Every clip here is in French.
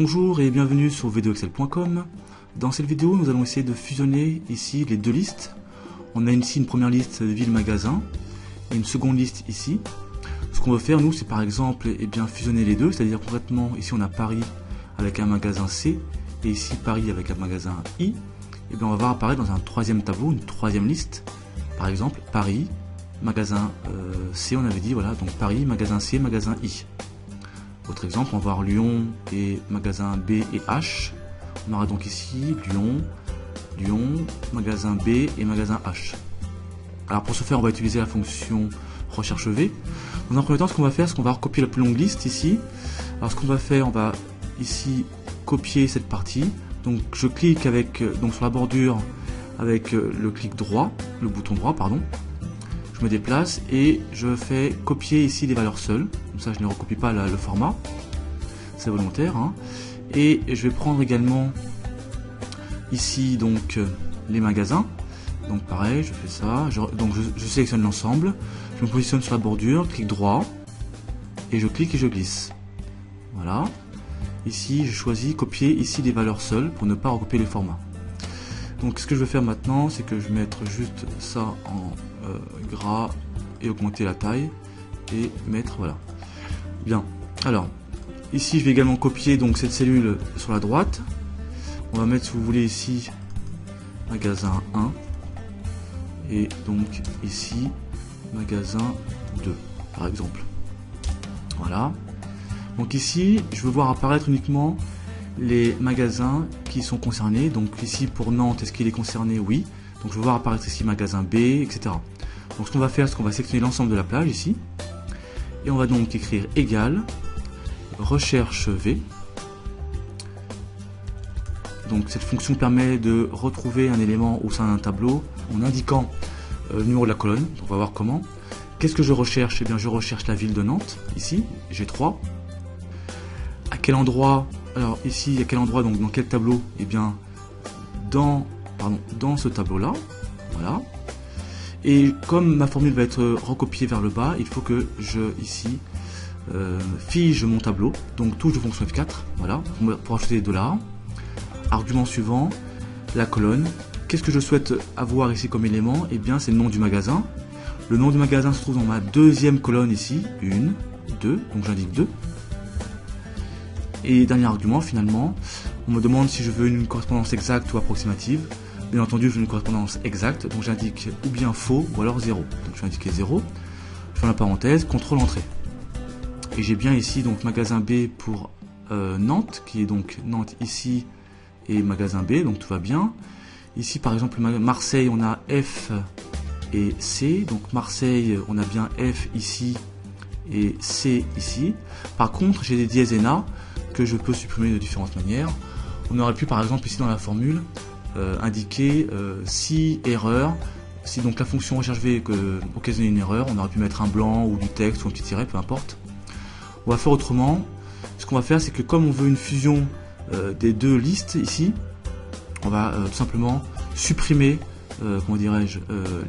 Bonjour et bienvenue sur VideoExcel.com. Dans cette vidéo, nous allons essayer de fusionner ici les deux listes. On a ici une première liste ville-magasin et une seconde liste ici. Ce qu'on veut faire, nous, c'est par exemple fusionner les deux, c'est-à-dire concrètement, ici on a Paris avec un magasin C et ici Paris avec un magasin I. Et bien on va voir apparaître dans un troisième tableau, une troisième liste. Par exemple, Paris, magasin C, on avait dit, voilà, donc Paris, magasin C, magasin I. Autre exemple, on va voir Lyon et magasin B et H. On aura donc ici Lyon, magasin B et magasin H. Alors pour ce faire, on va utiliser la fonction recherche V. Dans un premier temps, ce qu'on va faire, c'est qu'on va recopier la plus longue liste ici. Alors ce qu'on va faire, on va ici copier cette partie. Donc je clique avec sur la bordure avec le clic droit, le bouton droit, pardon. Je me déplace et je fais copier ici les valeurs seules. Comme ça, je ne recopie pas le format. C'est volontaire. Hein. Et je vais prendre également ici donc les magasins. Donc pareil, je fais ça. Je sélectionne l'ensemble. Je me positionne sur la bordure, clic droit et je clique et je glisse. Voilà. Ici, je choisis copier ici les valeurs seules pour ne pas recopier les formats. Donc ce que je vais faire maintenant, c'est que je vais mettre juste ça en gras et augmenter la taille et mettre voilà. Bien. Alors ici, je vais également copier donc cette cellule sur la droite. On va mettre, si vous voulez, ici magasin 1 et donc ici magasin 2 par exemple. Voilà. Donc ici, je veux voir apparaître uniquement les magasins qui sont concernés. Donc ici pour Nantes, est-ce qu'il est concerné? Oui. Donc je veux voir apparaître ici magasin B, etc. Donc ce qu'on va faire, c'est qu'on va sélectionner l'ensemble de la plage ici. Et on va donc écrire égal recherche V. Donc cette fonction permet de retrouver un élément au sein d'un tableau en indiquant le numéro de la colonne. Donc on va voir comment. Qu'est-ce que je recherche? Eh bien je recherche la ville de Nantes, ici, G3. À quel endroit? Alors ici, à quel endroit, donc dans quel tableau? Eh bien dans ce tableau-là. Voilà. Et comme ma formule va être recopiée vers le bas, il faut que je, ici, fige mon tableau. Donc touche de fonction F4, voilà, pour ajouter des dollars. Argument suivant, la colonne. Qu'est-ce que je souhaite avoir ici comme élément? Eh bien, c'est le nom du magasin. Le nom du magasin se trouve dans ma deuxième colonne ici. 1, 2, donc j'indique 2. Et dernier argument, finalement, on me demande si je veux une correspondance exacte ou approximative. Bien entendu, je veux une correspondance exacte, donc j'indique ou bien faux ou alors 0. Donc je vais indiquer 0. Je fais la parenthèse, contrôle entrée. Et j'ai bien ici donc magasin B pour Nantes, qui est donc Nantes ici et magasin B, donc tout va bien. Ici par exemple Marseille, on a F et C. Donc Marseille, on a bien F ici et C ici. Par contre, j'ai des diésénas que je peux supprimer de différentes manières. On aurait pu par exemple ici dans la formule indiquer si erreur, si donc la fonction recherche V occasionne une erreur, on aurait pu mettre un blanc ou du texte ou un petit tiret, peu importe. On va faire autrement. Ce qu'on va faire, c'est que comme on veut une fusion des deux listes ici, on va tout simplement supprimer comment dirais-je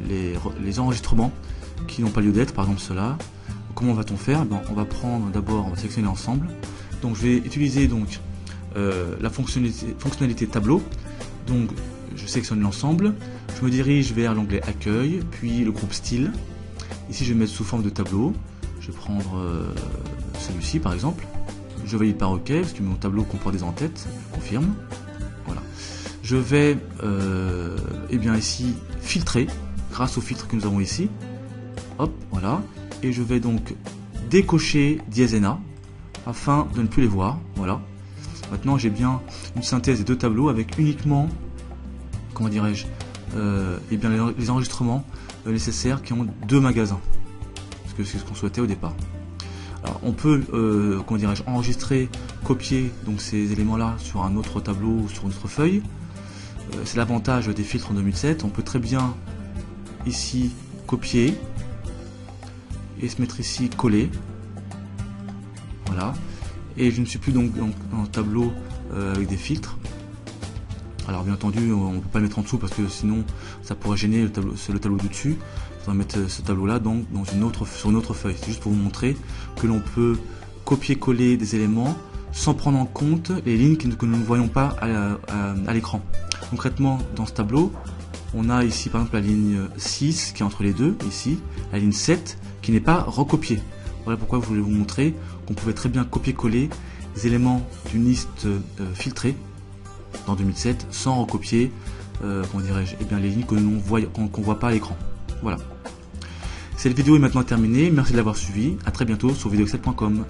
les enregistrements qui n'ont pas lieu d'être, par exemple cela. Comment va-t-on faire? On va prendre d'abord, on va sélectionner l'ensemble. Donc je vais utiliser donc la fonctionnalité tableau. Donc je sélectionne l'ensemble, je me dirige vers l'onglet accueil, puis le groupe style. Ici je vais mettre sous forme de tableau. Je vais prendre celui-ci par exemple. Je valide par OK parce que mon tableau comporte des en-têtes. Je confirme. Voilà. Je vais ici filtrer grâce au filtre que nous avons ici. Hop, voilà. Et je vais donc décocher diésena afin de ne plus les voir. Voilà. Maintenant, j'ai bien une synthèse des deux tableaux avec uniquement, comment dirais-je, les enregistrements nécessaires qui ont deux magasins. Parce que c'est ce qu'on souhaitait au départ. Alors, on peut, comment dirais-je, enregistrer, copier donc ces éléments-là sur un autre tableau ou sur une autre feuille. C'est l'avantage des filtres en 2007. On peut très bien ici copier et se mettre ici coller. Voilà. Et je ne suis plus donc dans un tableau avec des filtres. Alors bien entendu, on ne peut pas le mettre en dessous parce que sinon ça pourrait gêner le tableau du dessus. On va mettre ce tableau là donc sur une autre feuille. C'est juste pour vous montrer que l'on peut copier-coller des éléments sans prendre en compte les lignes que nous ne voyons pas à l'écran. Concrètement, dans ce tableau, on a ici par exemple la ligne 6 qui est entre les deux, ici, la ligne 7 qui n'est pas recopiée. Voilà pourquoi je voulais vous montrer qu'on pouvait très bien copier-coller les éléments d'une liste filtrée dans 2007 sans recopier comment dirais-je, eh bien, les lignes qu'on voit pas à l'écran. Voilà. Cette vidéo est maintenant terminée, merci de l'avoir suivie, à très bientôt sur videoexcel.com.